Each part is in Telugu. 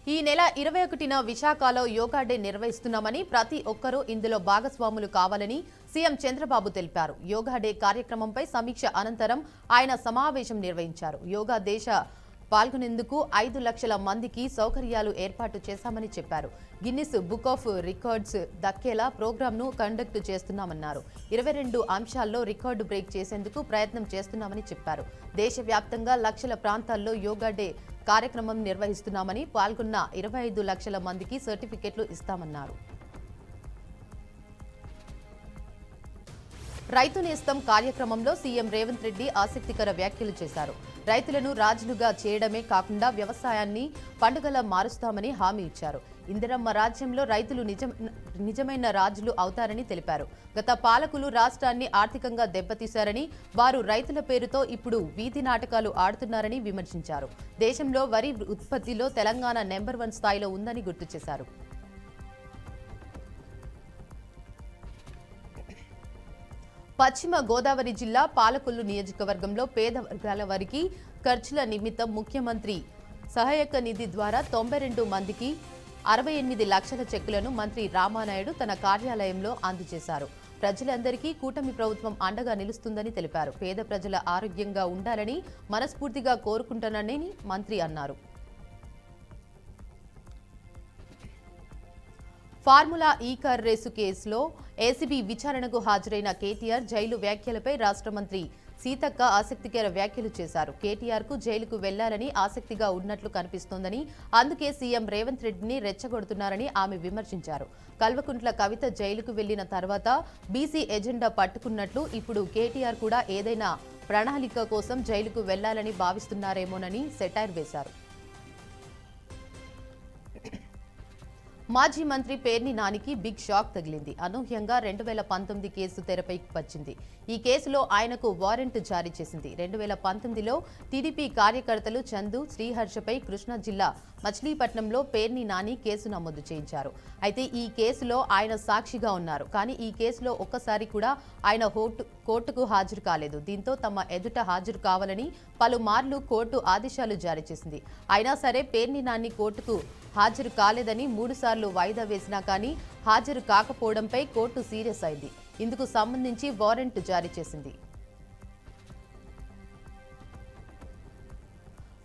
ఈ నెల 21న విశాఖలో యోగా డే నిర్వహిస్తున్నామని ప్రతి ఒక్కరూ ఇందులో భాగస్వాములు కావాలని సీఎం చంద్రబాబు తెలిపారు. యోగా డే కార్యక్రమంపై సమీక్ష అనంతరం ఆయన సమావేశం నిర్వహించారు. యోగా దేశ పాల్గొనేందుకు 5 లక్షల మందికి సౌకర్యాలు ఏర్పాటు చేశామని చెప్పారు. గిన్నిస్ బుక్ ఆఫ్ రికార్డ్స్ దక్కేలా ప్రోగ్రాంను కండక్ట్ చేస్తున్నామన్నారు. 22 అంశాల్లో రికార్డు బ్రేక్ చేసేందుకు ప్రయత్నం చేస్తున్నామని చెప్పారు. దేశవ్యాప్తంగా లక్షల ప్రాంతాల్లో యోగా డే కార్యక్రమం నిర్వహిస్తున్నామని, పాల్గొన్న 25 లక్షల మందికి సర్టిఫికెట్లు ఇస్తామన్నారు. రైతు నేస్తం కార్యక్రమంలో సీఎం రేవంత్ రెడ్డి ఆసక్తికర వ్యాఖ్యలు చేశారు. రైతులను రాజులుగా చేయడమే కాకుండా వ్యవసాయాన్ని పండుగలా మారుస్తామని హామీ ఇచ్చారు. ఇందిరమ్మ రాజ్యంలో రైతులు నిజమైన రాజులు అవుతారని తెలిపారు. గత పాలకులు రాష్ట్రాన్ని ఆర్థికంగా దెబ్బతీశారని, వారు రైతుల పేరుతో ఇప్పుడు వీధి నాటకాలు ఆడుతున్నారని విమర్శించారు. దేశంలో వరి ఉత్పత్తిలో తెలంగాణ నెంబర్ 1 స్థాయిలో ఉందని గుర్తు చేశారు. పశ్చిమ గోదావరి జిల్లా పాలకొల్లు నియోజకవర్గంలో పేద వర్గాల వారికి ఖర్చుల నిమిత్తం ముఖ్యమంత్రి సహాయక నిధి ద్వారా 92 మందికి 68 లక్షల చెక్కులను మంత్రి రామానాయుడు తన కార్యాలయంలో అందజేశారు. ప్రజలందరికీ కూటమి ప్రభుత్వం అండగా నిలుస్తుందని తెలిపారు. పేద ప్రజల ఆరోగ్యంగా ఉండాలని మనస్ఫూర్తిగా కోరుకుంటానని మంత్రి అన్నారు. ఫార్ములా ఈ కార్ రేసు కేసులో ఏసీబీ విచారణకు హాజరైన కేటీఆర్ జైలు వ్యాఖ్యలపై రాష్ట్ర మంత్రి సీతక్క ఆసక్తికర వ్యాఖ్యలు చేశారు. కేటీఆర్ కు జైలుకు వెళ్లాలని ఆసక్తిగా ఉన్నట్లు కనిపిస్తోందని, అందుకే సీఎం రేవంత్ రెడ్డిని రెచ్చగొడుతున్నారని ఆమె విమర్శించారు. కల్వకుంట్ల కవిత జైలుకు వెళ్లిన తర్వాత బీసీ ఎజెండా పట్టుకున్నట్లు ఇప్పుడు కేటీఆర్ కూడా ఏదైనా ప్రణాళిక కోసం జైలుకు వెళ్లాలని భావిస్తున్నారేమోనని సెటైర్ వేశారు. మాజీ మంత్రి పేర్ని నానికి బిగ్ షాక్ తగిలింది. అనూహ్యంగా 2019 కేసు తెరపైకి వచ్చింది. ఈ కేసులో ఆయనకు వారెంట్ జారీ చేసింది. 2019లో టీడీపీ కార్యకర్తలు చందు, శ్రీహర్షపై కృష్ణా జిల్లా మచిలీపట్నంలో పేర్ని నాని కేసు నమోదు చేయించారు. అయితే ఈ కేసులో ఆయన సాక్షిగా ఉన్నారు. కానీ ఈ కేసులో ఒక్కసారి కూడా ఆయన కోర్టుకు హాజరు కాలేదు. దీంతో తమ ఎదుట హాజరు కావాలని పలుమార్లు కోర్టు ఆదేశాలు జారీ చేసింది. అయినా సరే పేర్ని నాని కోర్టుకు హాజరు కాలేదని 3 సార్లు వాయిదా వేసినా కానీ హాజరు కాకపోవడంపై కోర్టు సీరియస్ అయింది. ఇందుకు సంబంధించి వారెంట్ జారీ చేసింది.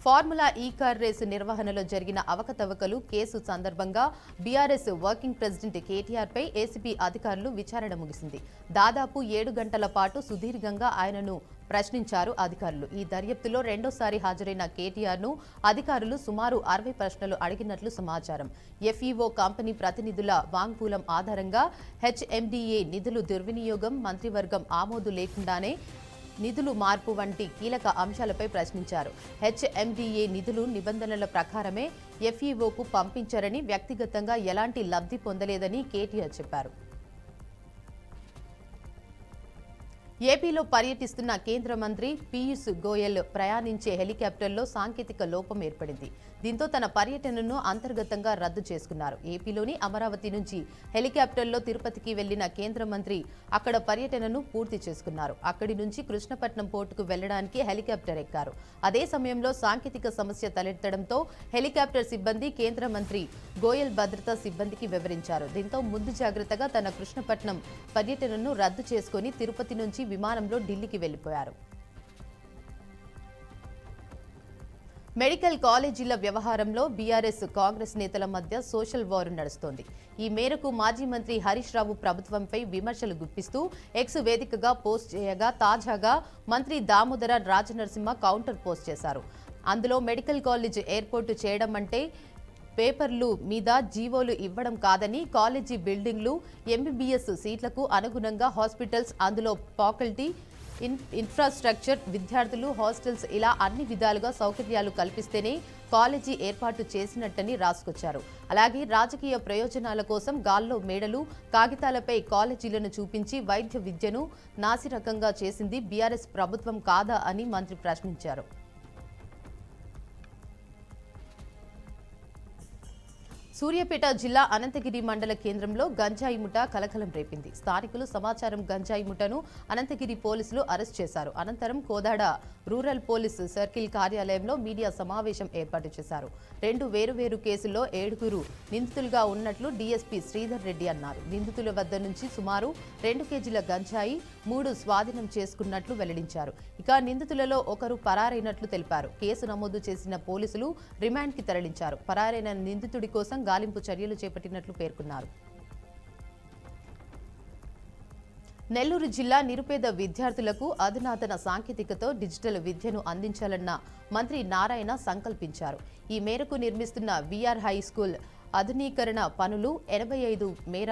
ఫార్ములా ఈ కార్ రేసు నిర్వహణలో జరిగిన అవకతవకలు కేసు సందర్భంగా బీఆర్ఎస్ వర్కింగ్ ప్రెసిడెంట్ కేటీఆర్ పై ఏసీబీ అధికారులు విచారణ ముగిసింది. దాదాపు 7 గంటల పాటు సుదీర్ఘంగా ఆయనను ప్రశ్నించారు అధికారులు. ఈ దర్యాప్తులో రెండోసారి హాజరైన కేటీఆర్ ను అధికారులు సుమారు 60 ప్రశ్నలు అడిగినట్లు సమాచారం. ఎఫ్ఈఓ కంపెనీ ప్రతినిధుల వాంగ్మూలం ఆధారంగా హెచ్ఎండీఏ నిధులు దుర్వినియోగం, మంత్రివర్గం ఆమోదు లేకుండానే నిధులు మార్పు వంటి కీలక అంశాలపై ప్రశ్నించారు. హెచ్ఎండీఏ నిధులు నిబంధనల ప్రకారమే ఎఫ్ఈఓకు పంపించారని, వ్యక్తిగతంగా ఎలాంటి లబ్ధి పొందలేదని కేటీఆర్ చెప్పారు. ఏపీలో పర్యటిస్తున్న కేంద్ర మంత్రి పీయూష్ గోయల్ ప్రయాణించే హెలికాప్టర్లో సాంకేతిక లోపం ఏర్పడింది. దీంతో తన పర్యటనను అంతర్గతంగా రద్దు చేసుకున్నారు. ఏపీలోని అమరావతి నుంచి హెలికాప్టర్లో తిరుపతికి వెళ్లిన కేంద్ర మంత్రి అక్కడ పర్యటనను పూర్తి చేసుకున్నారు. అక్కడి నుంచి కృష్ణపట్నం పోర్టుకు వెళ్లడానికి హెలికాప్టర్ ఎక్కారు. అదే సమయంలో సాంకేతిక సమస్య తలెత్తడంతో హెలికాప్టర్ సిబ్బంది కేంద్ర మంత్రి గోయల్ భద్రతా సిబ్బందికి వివరించారు. దీంతో ముందు జాగ్రత్తగా తన కృష్ణపట్నం పర్యటనను రద్దు చేసుకుని తిరుపతి నుంచి విమానంలో ఢిల్లీకి వెళ్లిపోయారు. మెడికల్ కాలేజీల వ్యవహారంలో బీఆర్ఎస్ కాంగ్రెస్ నేతల మధ్య సోషల్ వార్ నడుస్తోంది. ఈ మేరకు మాజీ మంత్రి హరీష్ రావు ప్రభుత్వంపై విమర్శలు గుప్పిస్తూ ఎక్స్ వేదికగా పోస్ట్ చేయగా, తాజాగా మంత్రి దామోదర రాజనరసింహ కౌంటర్ పోస్ట్ చేశారు. అందులో మెడికల్ కాలేజ్ ఏర్పాటు చేయడం అంటే పేపర్లు మీద జీవోలు ఇవ్వడం కాదని, కాలేజీ బిల్డింగ్లు, ఎంబీబీఎస్ సీట్లకు అనుగుణంగా హాస్పిటల్స్, అందులో ఫ్యాకల్టీ, ఇన్ఫ్రాస్ట్రక్చర్, విద్యార్థులు, హాస్టల్స్ ఇలా అన్ని విధాలుగా సౌకర్యాలు కల్పిస్తేనే కాలేజీ ఏర్పాటు చేసినట్టని రాసుకొచ్చారు. అలాగే రాజకీయ ప్రయోజనాల కోసం గాల్లో మేడలు, కాగితాలపై కాలేజీలను చూపించి వైద్య విద్యను నాసిరకంగా చేసింది బీఆర్ఎస్ ప్రభుత్వం కాదా అని మంత్రి ప్రశ్నించారు. సూర్యాపేట జిల్లా అనంతగిరి మండల కేంద్రంలో గంజాయి ముఠా కలకలం రేపింది. స్థానికులు సమాచారం గంజాయి ముఠాను అనంతగిరి పోలీసులు అరెస్ట్ చేశారు. అనంతరం కోదాడ రూరల్ పోలీసు సర్కిల్ కార్యాలయంలో మీడియా సమావేశం ఏర్పాటు చేశారు. 2 వేరువేరు కేసుల్లో 7 నిందితులుగా ఉన్నట్లు డీఎస్పీ శ్రీధర్ రెడ్డి అన్నారు. నిందితుల వద్ద నుంచి సుమారు 2 కేజీల గంజాయి 3 స్వాధీనం చేసుకున్నట్లు వెల్లడించారు. ఇక నిందితులలో ఒకరు పరారైనట్లు తెలిపారు. కేసు నమోదు చేసిన పోలీసులు రిమాండ్కి తరలించారు. పరారైన నిందితుడి కోసం గాలింపు చర్యలు చేపట్టినట్లు పేర్కొన్నారు. నెల్లూరు జిల్లా నిరుపేద విద్యార్థులకు అధునాతన సాంకేతికతో డిజిటల్ విద్యను అందించాలన్న మంత్రి నారాయణ సంకల్పించారు. ఈ మేరకు నిర్మిస్తున్న వీఆర్ హై స్కూల్ ఆధునీకరణ పనులు 85 మేర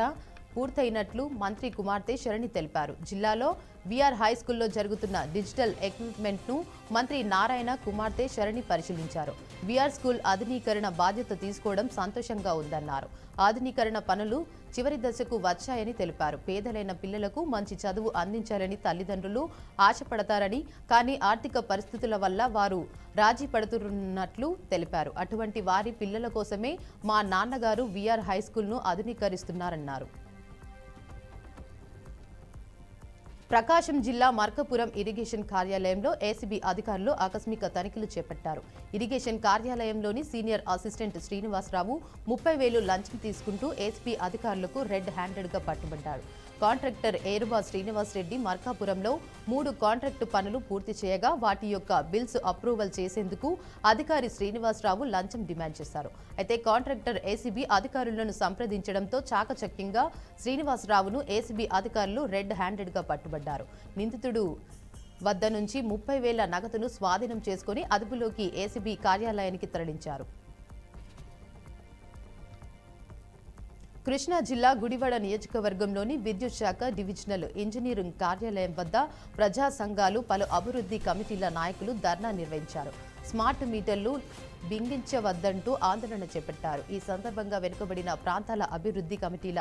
పూర్తయినట్లు మంత్రి కుమార్తె శరణి తెలిపారు. జిల్లాలో వీఆర్ హై స్కూల్లో జరుగుతున్న డిజిటల్ ఎక్విప్మెంట్ను మంత్రి నారాయణ కుమార్తె శరణి పరిశీలించారు. వీఆర్ స్కూల్ ఆధునీకరణ బాధ్యత తీసుకోవడం సంతోషంగా ఉందన్నారు. ఆధునీకరణ పనులు చివరి దశకు వచ్చాయని తెలిపారు. పేదలైన పిల్లలకు మంచి చదువు అందించాలని తల్లిదండ్రులు ఆశపడతారని, కానీ ఆర్థిక పరిస్థితుల వల్ల వారు రాజీ పడుతున్నట్లు తెలిపారు. అటువంటి వారి పిల్లల కోసమే మా నాన్నగారు వీఆర్ హై స్కూల్ను ఆధునీకరిస్తున్నారన్నారు. ప్రకాశం జిల్లా మార్కాపురం ఇరిగేషన్ కార్యాలయంలో ఏసీబీ అధికారులు ఆకస్మిక తనిఖీలు చేపట్టారు. ఇరిగేషన్ కార్యాలయంలోని సీనియర్ అసిస్టెంట్ శ్రీనివాసరావు 30,000 లంచం తీసుకుంటూ ఏసీబీ అధికారులకు రెడ్ హ్యాండెడ్గా పట్టుబడ్డాడు. కాంట్రాక్టర్ ఏరుబా శ్రీనివాస్ రెడ్డి మార్కాపురంలో 3 కాంట్రాక్టు పనులు పూర్తి చేయగా వాటి యొక్క బిల్స్ అప్రూవల్ చేసేందుకు అధికారి శ్రీనివాసరావు లంచం డిమాండ్ చేశారు. అయితే కాంట్రాక్టర్ ఏసీబీ అధికారులను సంప్రదించడంతో చాకచక్యంగా శ్రీనివాసరావును ఏసీబీ అధికారులు రెడ్ హ్యాండెడ్గా పట్టుబడ్డారు. నిందితుడు వద్ద నుంచి 30,000 నగదును స్వాధీనం చేసుకుని అదుపులోకి ఏసీబీ కార్యాలయానికి తరలించారు. కృష్ణా జిల్లా గుడివాడ నియోజకవర్గంలోని విద్యుత్ శాఖ డివిజనల్ ఇంజనీరింగ్ కార్యాలయం వద్ద ప్రజా సంఘాలు, పలు అభివృద్ధి కమిటీల నాయకులు ధర్నా నిర్వహించారు. స్మార్ట్ మీటర్లు బిగించవద్దంటూ ఆందోళన చేపట్టారు. ఈ సందర్భంగా వెనుకబడిన ప్రాంతాల అభివృద్ధి కమిటీల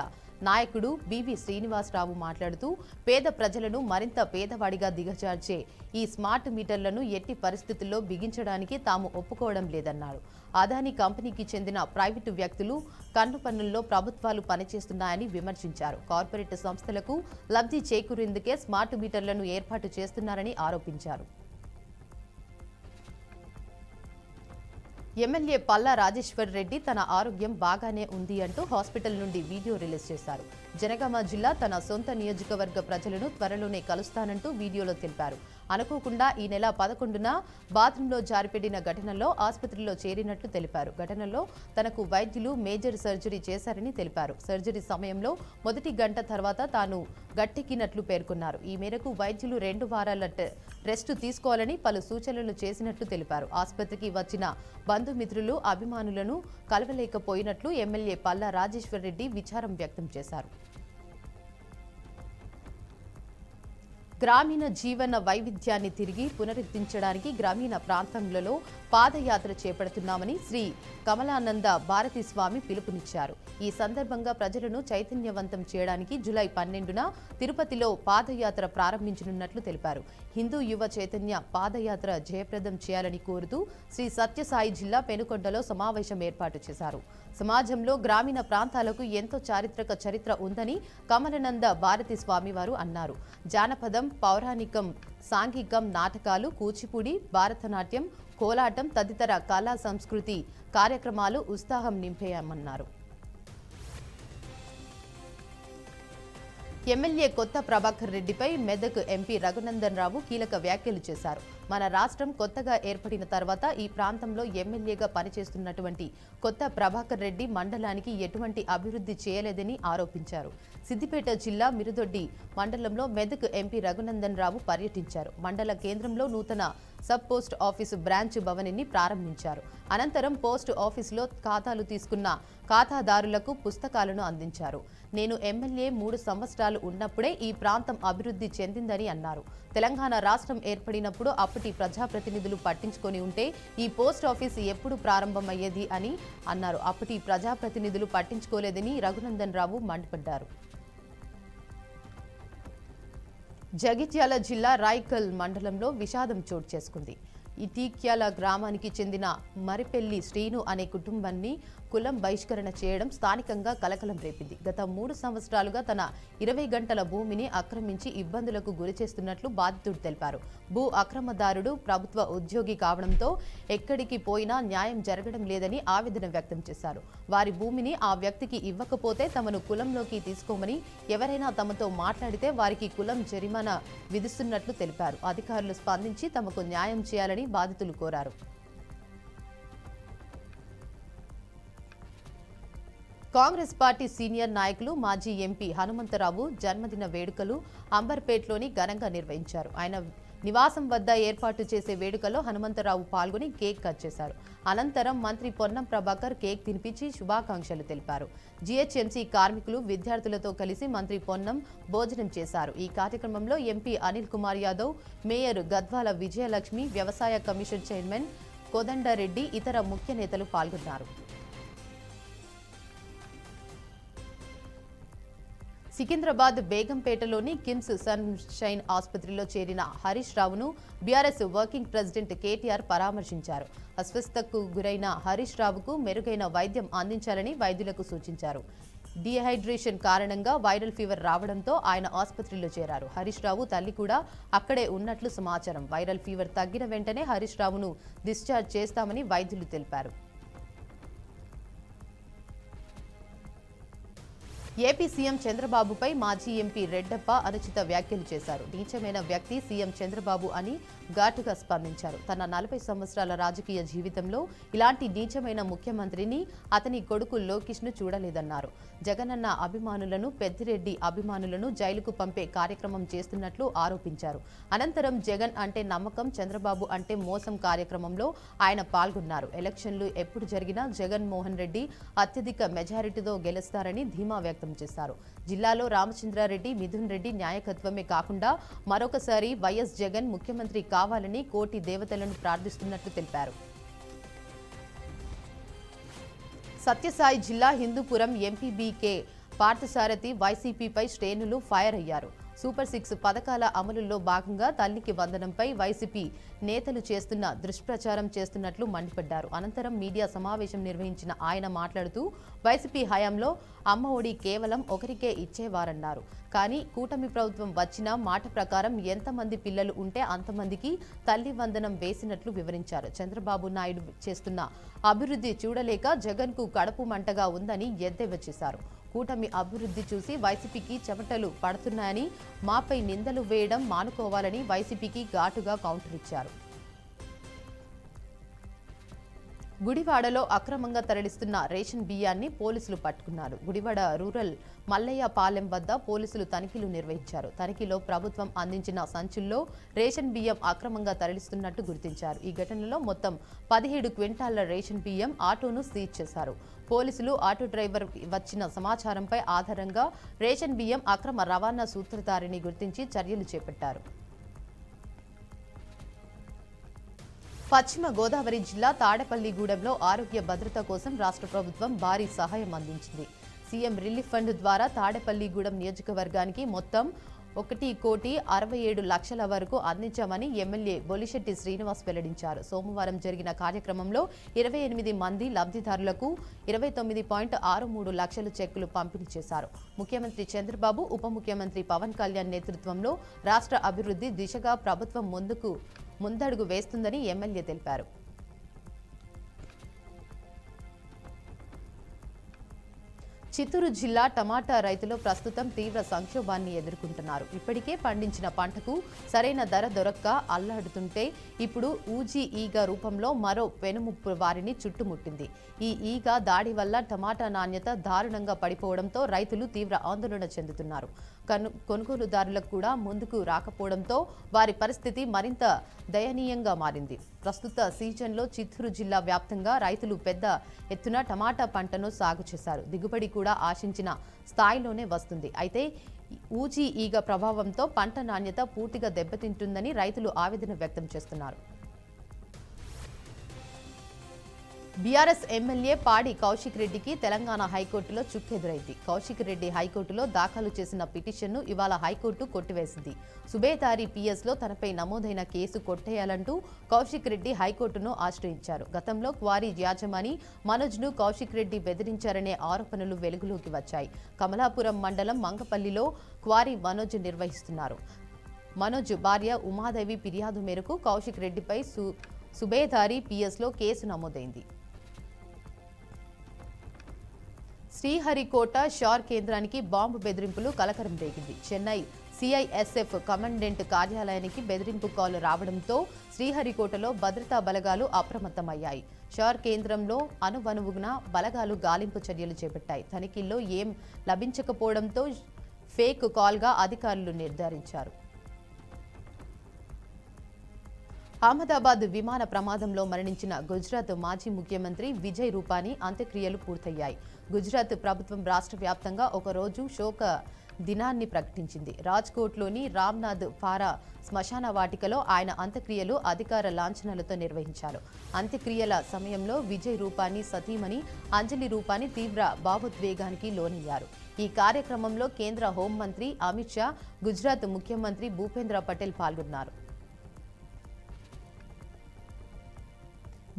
నాయకుడు బివి శ్రీనివాసరావు మాట్లాడుతూ పేద ప్రజలను మరింత పేదవాడిగా దిగజార్చే ఈ స్మార్ట్ మీటర్లను ఎట్టి పరిస్థితుల్లో బిగించడానికి తాము ఒప్పుకోవడం లేదన్నారు. అదానీ కంపెనీకి చెందిన ప్రైవేటు వ్యక్తులు కన్ను పన్నుల్లో ప్రభుత్వాలు పనిచేస్తున్నాయని విమర్శించారు. కార్పొరేట్ సంస్థలకు లబ్ధి చేకూరేందుకే స్మార్ట్ మీటర్లను ఏర్పాటు చేస్తున్నారని ఆరోపించారు. ఎమ్మెల్యే పల్లా రాజేశ్వర్ రెడ్డి తన ఆరోగ్యం బాగానే ఉంది అంటూ హాస్పిటల్ నుండి వీడియో రిలీజ్ చేశారు. జనగామ జిల్లా తన సొంత నియోజకవర్గ ప్రజలను త్వరలోనే కలుస్తానంటూ వీడియోలో తెలిపారు. అనుకోకుండా ఈ నెల 11న బాత్రూంలో జారిపడిన ఘటనలో ఆసుపత్రిలో చేరినట్లు తెలిపారు. ఘటనలో తనకు వైద్యులు మేజర్ సర్జరీ చేశారని తెలిపారు. సర్జరీ సమయంలో మొదటి గంట తర్వాత తాను గట్టెక్కినట్లు పేర్కొన్నారు. ఈ మేరకు వైద్యులు 2 వారాల రెస్ట్ తీసుకోవాలని పలు సూచనలు చేసినట్లు తెలిపారు. ఆసుపత్రికి వచ్చిన బంధుమిత్రులు, అభిమానులను కలవలేకపోయినట్లు ఎమ్మెల్యే పల్లా రాజేశ్వర్ రెడ్డి విచారం వ్యక్తం చేశారు. గ్రామీణ జీవన వైవిధ్యాన్ని తిరిగి పునరుద్ధరించడానికి గ్రామీణ ప్రాంతాలలో పాదయాత్ర చేపడుతున్నామని శ్రీ కమలానంద భారతి స్వామి పిలుపునిచ్చారు. ఈ సందర్భంగా ప్రజలను చైతన్యవంతం చేయడానికి జూలై 12న తిరుపతిలో పాదయాత్ర ప్రారంభించనున్నట్లు తెలిపారు. హిందూ యువ చైతన్య పాదయాత్ర జయప్రదం చేయాలని కోరుతూ శ్రీ సత్యసాయి జిల్లా పెనుకొండలో సమావేశం ఏర్పాటు చేశారు. సమాజంలో గ్రామీణ ప్రాంతాలకు ఎంతో చారిత్రక చరిత్ర ఉందని కమలానంద భారతి స్వామివారు అన్నారు. జానపదం, పౌరాణికం, సాంఘికం, నాటకాలు, కూచిపూడి, భారతనాట్యం, కోలాటం తదితర కళా సంస్కృతి కార్యక్రమాలు ఉత్సాహం నింపాయన్నారు. ఎమ్మెల్యే కొత్త ప్రభాకర్ రెడ్డిపై మెదక్ ఎంపీ రఘునందన్ రావు కీలక వ్యాఖ్యలు చేశారు. మన రాష్ట్రం కొత్తగా ఏర్పడిన తర్వాత ఈ ప్రాంతంలో ఎమ్మెల్యేగా పనిచేస్తున్నటువంటి కొత్త ప్రభాకర్ రెడ్డి మండలానికి ఎటువంటి అభివృద్ధి చేయలేదని ఆరోపించారు. సిద్దిపేట జిల్లా మిరుదొడ్డి మండలంలో మెదక్ ఎంపీ రఘునందన్ రావు పర్యటించారు. మండల కేంద్రంలో నూతన సబ్ పోస్ట్ ఆఫీసు బ్రాంచ్ భవనాన్ని ప్రారంభించారు. అనంతరం పోస్ట్ ఆఫీసులో ఖాతాలు తీసుకున్న ఖాతాదారులకు పుస్తకాలను అందించారు. నేను ఎమ్మెల్యే 3 సంవత్సరాలు ఉన్నప్పుడే ఈ ప్రాంతం అభివృద్ధి చెందిందని అన్నారు. తెలంగాణ రాష్ట్రం ఏర్పడినప్పుడు అప్పటి ప్రజాప్రతినిధులు పట్టించుకొని ఉంటే ఈ పోస్ట్ ఆఫీస్ ఎప్పుడు ప్రారంభమయ్యేది అని అన్నారు. అప్పటి ప్రజాప్రతినిధులు పట్టించుకోలేదని రఘునందన్ రావు మండిపడ్డారు. జగిత్యాల జిల్లా రాయికల్ మండలంలో విషాదం చోటు చేసుకుంది. ఇటీక్యాల గ్రామానికి చెందిన మరిపెల్లి శ్రీను అనే కుటుంబాన్ని కులం బహిష్కరణ చేయడం స్థానికంగా కలకలం రేపింది. గత 3 సంవత్సరాలుగా తన 20 గంటల భూమిని ఆక్రమించి ఇబ్బందులకు గురిచేస్తున్నట్లు బాధితుడు తెలిపారు. భూ అక్రమదారుడు ప్రభుత్వ ఉద్యోగి కావడంతో ఎక్కడికి పోయినా న్యాయం జరగడం లేదని ఆవేదన వ్యక్తం చేశారు. వారి భూమిని ఆ వ్యక్తికి ఇవ్వకపోతే తమను కులంలోకి తీసుకోమని, ఎవరైనా తమతో మాట్లాడితే వారికి కులం జరిమానా విధిస్తున్నట్లు తెలిపారు. అధికారులు స్పందించి తమకు న్యాయం చేయాలని బాధితులు కోరారు. కాంగ్రెస్ పార్టీ సీనియర్ నాయకులు మాజీ ఎంపీ హనుమంతరావు జన్మదిన వేడుకలు అంబర్పేటలోని ఘనంగా నిర్వహించారు. ఆయన నివాసం వద్ద ఏర్పాటు చేసే వేడుకలో హనుమంతరావు పాల్గొని కేక్ కట్ చేశారు. అనంతరం మంత్రి పొన్నం ప్రభాకర్ కేక్ తినిపించి శుభాకాంక్షలు తెలిపారు. జీహెచ్ఎంసీ కార్మికులు, విద్యార్థులతో కలిసి మంత్రి పొన్నం భోజనం చేశారు. ఈ కార్యక్రమంలో ఎంపీ అనిల్ కుమార్ యాదవ్, మేయర్ గద్వాల విజయలక్ష్మి, వ్యవసాయ కమిషన్ చైర్మన్ కోదండరెడ్డి, ఇతర ముఖ్య నేతలు పాల్గొన్నారు. సికింద్రాబాద్ బేగంపేటలోని కిమ్స్ సన్షైన్ ఆసుపత్రిలో చేరిన హరీష్ రావును బీఆర్ఎస్ వర్కింగ్ ప్రెసిడెంట్ కేటీఆర్ పరామర్శించారు. అస్వస్థతకు గురైన హరీష్ రావుకు మెరుగైన వైద్యం అందించాలని వైద్యులకు సూచించారు. డీహైడ్రేషన్ కారణంగా వైరల్ ఫీవర్ రావడంతో ఆయన ఆసుపత్రిలో చేరారు. హరీష్ రావు తల్లి కూడా అక్కడే ఉన్నట్లు సమాచారం. వైరల్ ఫీవర్ తగ్గిన వెంటనే హరీష్ రావును డిశ్చార్జ్ చేస్తామని వైద్యులు తెలిపారు. ఏపీ సీఎం చంద్రబాబుపై మాజీ ఎంపీ రెడ్డప్ప అనుచిత వ్యాఖ్యలు చేశారు. నీచమైన వ్యక్తి సీఎం చంద్రబాబు అని ఘాటుగా స్పందించారు. తన 40 సంవత్సరాల రాజకీయ జీవితంలో ఇలాంటి నీచమైన ముఖ్యమంత్రిని అతని కొడుకు లోకేష్ను చూడలేదన్నారు. జగనన్న అభిమానులను, పెద్దిరెడ్డి అభిమానులను జైలుకు పంపే కార్యక్రమం చేస్తున్నట్లు ఆరోపించారు. అనంతరం జగన్ అంటే నమ్మకం, చంద్రబాబు అంటే మోసం కార్యక్రమంలో ఆయన పాల్గొన్నారు. ఎలక్షన్లు ఎప్పుడు జరిగినా జగన్మోహన్ రెడ్డి అత్యధిక మెజారిటీతో గెలుస్తారని ధీమా వ్యక్తం చేశారు. జిల్లాలో రామచంద్రారెడ్డి, మిథున్ రెడ్డి నాయకత్వమే కాకుండా మరొకసారి వైఎస్ జగన్ ముఖ్యమంత్రి కావాలని కోటి దేవతలను ప్రార్థిస్తున్నట్లు తెలిపారు. సత్యసాయి జిల్లా హిందూపురం ఎంపీబీకే పార్థసారథి వైసీపీపై శ్రేణులు ఫైర్ అయ్యారు. సూపర్ 6 పథకాల అమలులో భాగంగా తల్లికి వందనంపై వైసీపీ నేతలు చేస్తున్న దుష్ప్రచారం చేస్తున్నట్లు మండిపడ్డారు. అనంతరం మీడియా సమావేశం నిర్వహించిన ఆయన మాట్లాడుతూ వైసీపీ హయాంలో అమ్మ ఒడి కేవలం ఒకరికే ఇచ్చేవారన్నారు. కానీ కూటమి ప్రభుత్వం వచ్చిన మాట ప్రకారం ఎంతమంది పిల్లలు ఉంటే అంతమందికి తల్లి వందనం వేసినట్లు వివరించారు. చంద్రబాబు నాయుడు చేస్తున్న అభివృద్ధి చూడలేక జగన్కు కడుపు మంటగా ఉందని ఎద్దేవా చేశారు. కూటమి అభివృద్ధి చూసి వైసీపీకి చెమటలు పడుతున్నాయని, మాపై నిందలు వేయడం మానుకోవాలని వైసీపీకి ఘాటుగా కౌంటర్ ఇచ్చారు. గుడివాడలో అక్రమంగా తరలిస్తున్న రేషన్ బియ్యాన్ని పోలీసులు పట్టుకున్నారు. గుడివాడ రూరల్ మల్లయ్య పాలెం వద్ద పోలీసులు తనిఖీలు నిర్వహించారు. తనిఖీలో ప్రభుత్వం అందించిన సంచుల్లో రేషన్ బియ్యం అక్రమంగా తరలిస్తున్నట్టు గుర్తించారు. ఈ ఘటనలో మొత్తం 17 క్వింటాళ్ల రేషన్ బియ్యం ఆటోను సీజ్ చేశారు. పోలీసులు ఆటో డ్రైవర్ వచ్చిన సమాచారంపై ఆధారంగా రేషన్ బియ్యం అక్రమ రవాణా సూత్రధారిని గుర్తించి చర్యలు చేపట్టారు. పశ్చిమ గోదావరి జిల్లా తాడేపల్లిగూడెంలో ఆరోగ్య భద్రత కోసం రాష్ట్ర ప్రభుత్వం భారీ సహాయం అందించింది. సీఎం రిలీఫ్ ఫండ్ ద్వారా తాడేపల్లిగూడెం నియోజకవర్గానికి మొత్తం 1,67,00,000 వరకు అందించామని ఎమ్మెల్యే బొలిశెట్టి శ్రీనివాస్ వెల్లడించారు. సోమవారం జరిగిన కార్యక్రమంలో 28 మంది లబ్ధిదారులకు 29.63 లక్షల చెక్కులు పంపిణీ చేశారు. ముఖ్యమంత్రి చంద్రబాబు, ఉప ముఖ్యమంత్రి పవన్ కళ్యాణ్ నేతృత్వంలో రాష్ట్ర అభివృద్ధి దిశగా ప్రభుత్వం ముందడుగు వేస్తుందని ఎమ్మెల్యే తెలిపారు. చిత్తూరు జిల్లా టమాటా రైతులు ప్రస్తుతం తీవ్ర సంక్షోభాన్ని ఎదుర్కొంటున్నారు. ఇప్పటికే పండించిన పంటకు సరైన ధర దొరక్క అల్లాడుతుంటే ఇప్పుడు ఊజీ ఈగ రూపంలో మరో పెనుముప్పు వారిని చుట్టుముట్టింది. ఈ ఈగ దాడి వల్ల టమాటా నాణ్యత దారుణంగా పడిపోవడంతో రైతులు తీవ్ర ఆందోళన చెందుతున్నారు. కొనుగోలుదారులకు కూడా ముందుకు రాకపోవడంతో వారి పరిస్థితి మరింత దయనీయంగా మారింది. ప్రస్తుత సీజన్లో చిత్తూరు జిల్లా వ్యాప్తంగా రైతులు పెద్ద ఎత్తున టమాటా పంటను సాగు చేశారు. దిగుబడి కూడా ఆశించిన స్థాయిలోనే వస్తుంది. అయితే ఊజీ ఈగ ప్రభావంతో పంట నాణ్యత పూర్తిగా దెబ్బతింటుందని రైతులు ఆవేదన వ్యక్తం చేస్తున్నారు. బీఆర్ఎస్ ఎమ్మెల్యే పాడి కౌశిక్ రెడ్డికి తెలంగాణ హైకోర్టులో చుక్కెదురైంది. కౌశిక్ రెడ్డి హైకోర్టులో దాఖలు చేసిన పిటిషన్ను ఇవాళ హైకోర్టు కొట్టివేసింది. సుబేదారి పిఎస్లో తనపై నమోదైన కేసు కొట్టేయాలంటూ కౌశిక్ రెడ్డి హైకోర్టును ఆశ్రయించారు. గతంలో క్వారీ యాజమాని మనోజ్ను కౌశిక్ రెడ్డి బెదిరించారనే ఆరోపణలు వెలుగులోకి వచ్చాయి. కమలాపురం మండలం మంగపల్లిలో క్వారీ మనోజ్ నిర్వహిస్తున్నారు. మనోజ్ భార్య ఉమాదేవి ఫిర్యాదు మేరకు కౌశిక్ రెడ్డిపై సుబేదారి పిఎస్లో కేసు నమోదైంది. శ్రీహరికోట షార్ కేంద్రానికి బాంబు బెదిరింపులు కలకరం రేగింది. చెన్నై సిఐఎస్ఎఫ్ కమాండెంట్ కార్యాలయానికి బెదిరింపు కాల్ రావడంతో శ్రీహరికోటలో భద్రతా బలగాలు అప్రమత్తమయ్యాయి. షార్ కేంద్రంలో అనువనువున బలగాలు గాలింపు చర్యలు చేపట్టాయి. తనిఖీల్లో ఏం లభించకపోవడంతో ఫేక్ కాల్గా అధికారులు నిర్ధారించారు. అహ్మదాబాద్ విమాన ప్రమాదంలో మరణించిన గుజరాత్ మాజీ ముఖ్యమంత్రి విజయ్ రూపానీ అంత్యక్రియలు పూర్తయ్యాయి. గుజరాత్ ప్రభుత్వం రాష్ట్ర వ్యాప్తంగా ఒకరోజు శోక దినాన్ని ప్రకటించింది. రాజ్కోట్లోని రామ్నాథ్ ఫారా శ్మశాన వాటికలో ఆయన అంత్యక్రియలు అధికార లాంఛనాలతో నిర్వహించారు. అంత్యక్రియల సమయంలో విజయ్ రూపానీ సతీమణి అంజలి రూపానీ తీవ్ర భావోద్వేగానికి లోనయ్యారు. ఈ కార్యక్రమంలో కేంద్ర హోంమంత్రి అమిత్ షా, గుజరాత్ ముఖ్యమంత్రి భూపేంద్ర పటేల్ పాల్గొన్నారు.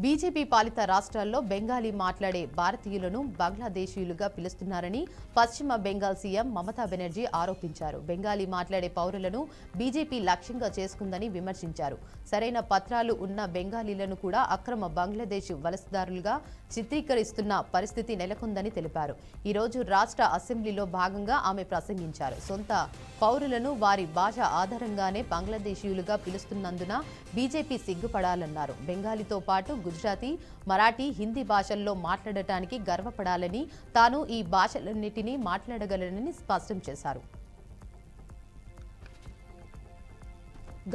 బీజేపీ పాలిత రాష్ట్రాల్లో బెంగాలీ మాట్లాడే భారతీయులను బంగ్లాదేశీయులుగా పిలుస్తున్నారని పశ్చిమ బెంగాల్ సీఎం మమతా బెనర్జీ ఆరోపించారు. బెంగాలీ మాట్లాడే పౌరులను బీజేపీ లక్ష్యంగా చేసుకుందని విమర్శించారు. సరైన పత్రాలు ఉన్న బెంగాలీలను కూడా అక్రమ బంగ్లాదేశ్ వలసదారులుగా చిత్రీకరిస్తున్న పరిస్థితి నెలకొందని తెలిపారు. ఈరోజు రాష్ట్ర అసెంబ్లీలో భాగంగా ఆమె ప్రసంగించారు. సొంత పౌరులను వారి భాష ఆధారంగానే బంగ్లాదేశీయులుగా పిలుస్తున్నందున బీజేపీ సిగ్గుపడాలన్నారు. బెంగాలీతో పాటు గుజరాతీ, మరాఠీ, హిందీ భాషల్లో మాట్లాడటానికి గర్వపడాలని, తాను ఈ భాషలన్నిటినీ మాట్లాడగలనని స్పష్టం చేశారు.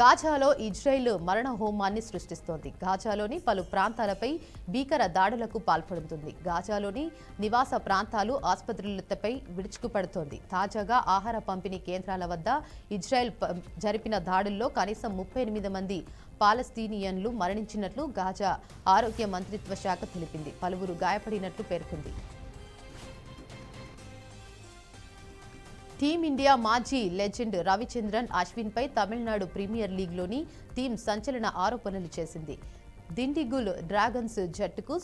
గాజాలో ఇజ్రాయెల్ మరణ హోమాన్ని సృష్టిస్తోంది. గాజాలోని పలు ప్రాంతాలపై భీకర దాడులకు పాల్పడుతుంది. గాజాలోని నివాస ప్రాంతాలు, ఆసుపత్రులపై విరుచుకుపడుతోంది. తాజాగా ఆహార పంపిణీ కేంద్రాల వద్ద ఇజ్రాయెల్ జరిపిన దాడుల్లో కనీసం 38 మంది పాలస్తీనియన్లు మరణించినట్లు గాజా ఆరోగ్య మంత్రిత్వ శాఖ తెలిపింది. పలువురు గాయపడినట్లు పేర్కొంది. టీమిండియా మాజీ లెజెండ్ రవిచంద్రన్ అశ్విన్పై తమిళనాడు ప్రీమియర్ లీగ్లోని టీం సంచలన ఆరోపణలు చేసింది. దిండిగుల్ డ్రాగన్స్ జట్టుకు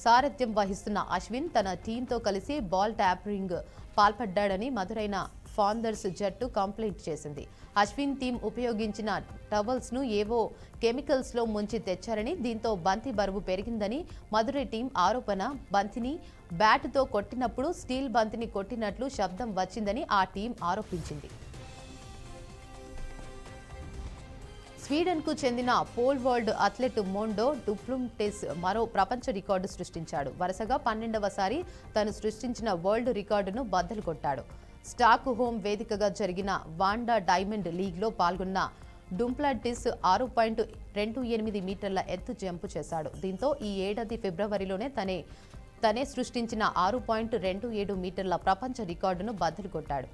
సారథ్యం వహిస్తున్న అశ్విన్ తన టీంతో కలిసి బాల్ ట్యాపరింగ్ పాల్పడ్డాడని మధురైన ఫాందర్స్ జట్టు కంప్లైంట్ చేసింది. అశ్విన్ టీం ఉపయోగించిన టవల్స్ ను ఏవో కెమికల్స్ లో ముంచి తెచ్చారని, దీంతో బంతి బరువు పెరిగిందని మధురై టీం ఆరోపణ. బంతిని బ్యాటుతో కొట్టినప్పుడు స్టీల్ బంతిని కొట్టినట్లు శబ్దం వచ్చిందని ఆ టీం ఆరోపించింది. స్వీడన్కు చెందిన పోల్ వరల్డ్ అథ్లెట్ మోండో డుప్లుంటిస్ మరో ప్రపంచ రికార్డు సృష్టించాడు. వరుసగా 12వసారి తను సృష్టించిన వరల్డ్ రికార్డును బద్దలు కొట్టాడు. స్టాక్ హోమ్ వేదికగా జరిగిన వాండా డైమండ్ లీగ్లో పాల్గొన్న డుప్లాంటిస్ 6.28 మీటర్ల ఎత్తు జంపు చేశాడు. దీంతో ఈ ఏడాది ఫిబ్రవరిలోనే తనే సృష్టించిన 6.27 మీటర్ల ప్రపంచ రికార్డును బద్దలు కొట్టాడు.